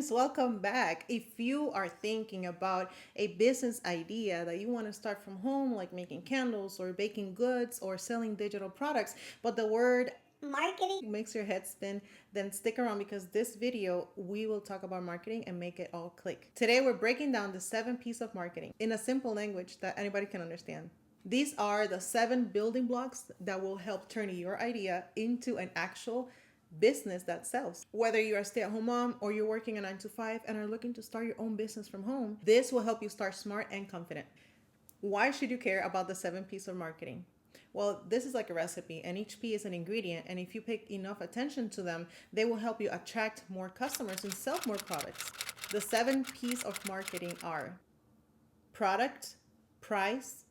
friends, welcome back. If you are thinking about a business idea that you want to start from home, like making candles or baking goods or selling digital products, but the word marketing makes your head spin, then stick around because this video we will talk about marketing and make it all click. Today we're breaking down the 7 P's of marketing in a simple language that anybody can understand. These are the 7 building blocks that will help turn your idea into an actual business that sells. Whether you're a stay-at-home mom or you're working a 9 to 5 and are looking to start your own business from home, this will help you start smart and confident. Why should you care about the 7 P's of marketing? Well, this is like a recipe, and each P is an ingredient. And if you pay enough attention to them, they will help you attract more customers and sell more products. The 7 P's of marketing are product, price,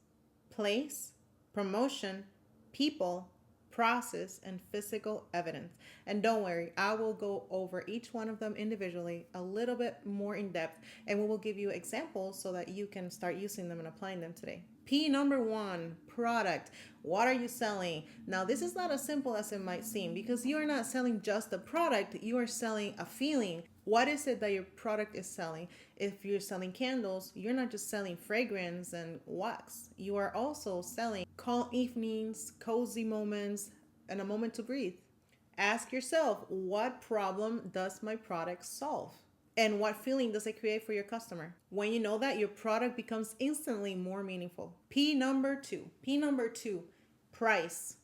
place, promotion, people, process, and physical evidence. And don't worry, I will go over each one of them individually a little bit more in depth, and we will give you examples so that you can start using them and applying them today. P number 1, product. What are you selling? Now, this is not as simple as it might seem because you are not selling just the product, you are selling a feeling. What is it that your product is selling? If you're selling candles, you're not just selling fragrance and wax. You are also selling calm evenings, cozy moments, and a moment to breathe. Ask yourself, what problem does my product solve? And what feeling does it create for your customer? When you know that, your product becomes instantly more meaningful. P number 2, price.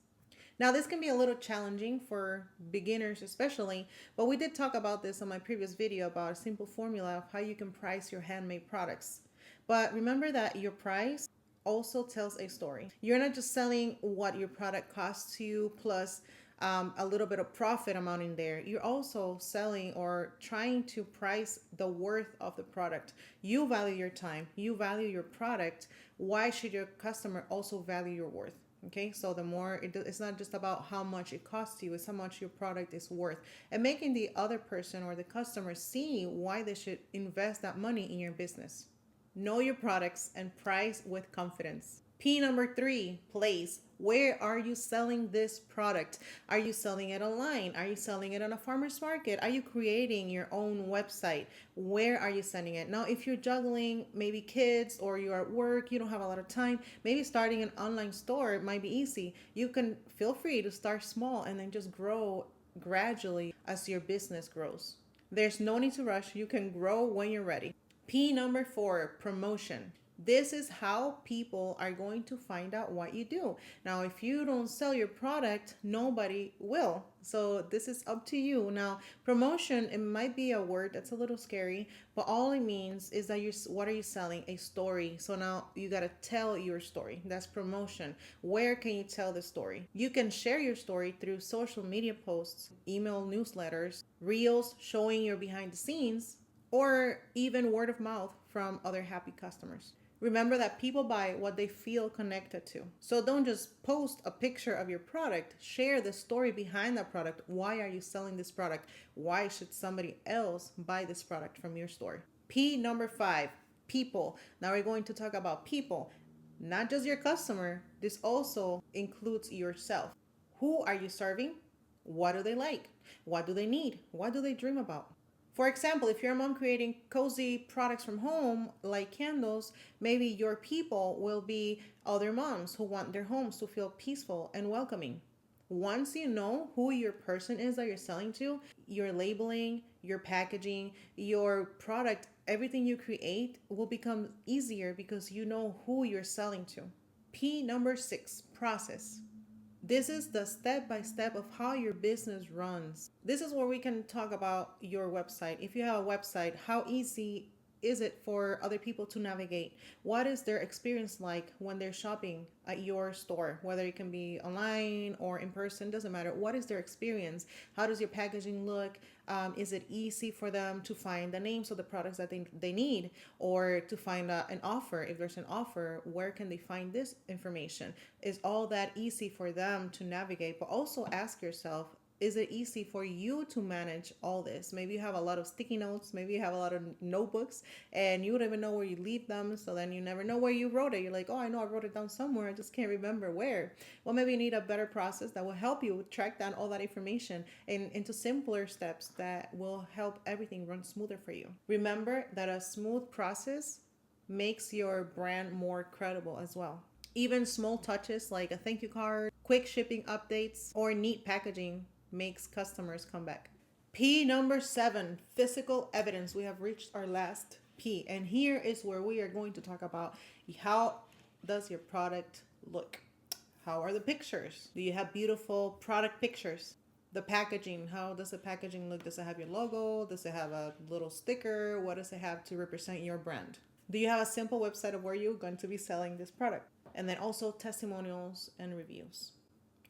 Now, this can be a little challenging for beginners especially, but we did talk about this on my previous video about a simple formula of how you can price your handmade products. But remember that your price also tells a story. You're not just selling what your product costs you plus a little bit of profit amount in there. You're also selling or trying to price the worth of the product. You value your time, you value your product. Why should your customer also value your worth? Okay, so the more it's not just about how much it costs you, it's how much your product is worth, and making the other person or the customer see why they should invest that money in your business. Know your products and price with confidence. P number 3, place. Where are you selling this product? Are you selling it online? Are you selling it on a farmer's market? Are you creating your own website? Where are you sending it? Now, if you're juggling maybe kids or you're at work, you don't have a lot of time, maybe starting an online store might be easy. You can feel free to start small and then just grow gradually as your business grows. There's no need to rush. You can grow when you're ready. P number 4, promotion. This is how people are going to find out what you do. Now, if you don't sell your product, nobody will. So this is up to you. Now, promotion, it might be a word that's a little scary, but all it means is that what are you selling? A story. So now you got to tell your story. That's promotion. Where can you tell the story? You can share your story through social media posts, email newsletters, reels showing your behind the scenes, or even word of mouth from other happy customers. Remember that people buy what they feel connected to. So don't just post a picture of your product, share the story behind that product. Why are you selling this product? Why should somebody else buy this product from your store? P number 5, people. Now we're going to talk about people, not just your customer. This also includes yourself. Who are you serving? What do they like? What do they need? What do they dream about? For example, if you're a mom creating cozy products from home, like candles, maybe your people will be other moms who want their homes to feel peaceful and welcoming. Once you know who your person is that you're selling to, your labeling, your packaging, your product, everything you create will become easier because you know who you're selling to. P number 6, process. This is the step-by-step of how your business runs. This is where we can talk about your website. If you have a website, how easy is it for other people to navigate? What is their experience like when they're shopping at your store? Whether it can be online or in person, doesn't matter. What is their experience? How does your packaging look? Is it easy for them to find the names of the products that they need, or to find an offer? If there's an offer, where can they find this information? Is all that easy for them to navigate? But also ask yourself, is it easy for you to manage all this? Maybe you have a lot of sticky notes, maybe you have a lot of notebooks, and you don't even know where you leave them. So then you never know where you wrote it. You're like, oh, I know I wrote it down somewhere. I just can't remember where. Well, maybe you need a better process that will help you track down all that information into simpler steps that will help everything run smoother for you. Remember that a smooth process makes your brand more credible as well. Even small touches like a thank you card, quick shipping updates, or neat packaging makes customers come back. P number 7, physical evidence. We have reached our last P, and here is where we are going to talk about how does your product look? How are the pictures? Do you have beautiful product pictures? The packaging, how does the packaging look? Does it have your logo? Does it have a little sticker? What does it have to represent your brand? Do you have a simple website of where you're going to be selling this product? And then also testimonials and reviews.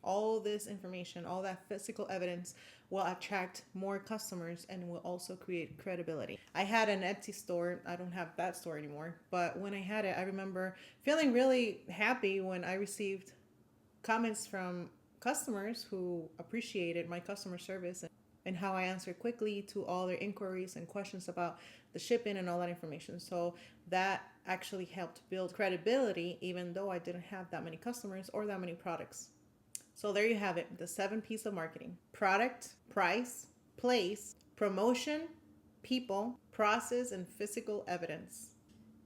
All this information, all that physical evidence will attract more customers and will also create credibility. I had an Etsy store. I don't have that store anymore. But when I had it, I remember feeling really happy when I received comments from customers who appreciated my customer service and how I answered quickly to all their inquiries and questions about the shipping and all that information. So that actually helped build credibility, even though I didn't have that many customers or that many products. So there you have it, the 7 P's of marketing: product, price, place, promotion, people, process, and physical evidence.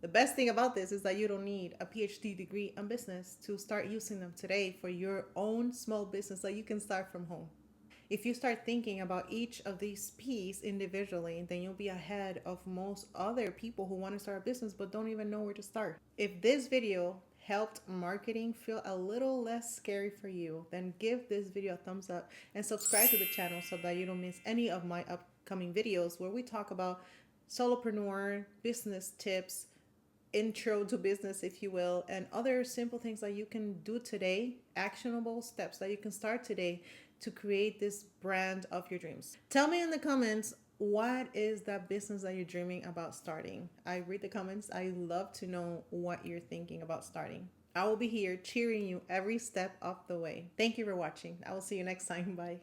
The best thing about this is that you don't need a PhD degree in business to start using them today for your own small business that you can start from home. If you start thinking about each of these P's individually, then you'll be ahead of most other people who want to start a business but don't even know where to start. If this video helped marketing feel a little less scary for you, then give this video a thumbs up and subscribe to the channel so that you don't miss any of my upcoming videos where we talk about solopreneur business tips, intro to business, if you will, and other simple things that you can do today, actionable steps that you can start today to create this brand of your dreams. Tell me in the comments, what is that business that you're dreaming about starting? I read the comments. I love to know what you're thinking about starting. I will be here cheering you every step of the way. Thank you for watching. I will see you next time. Bye.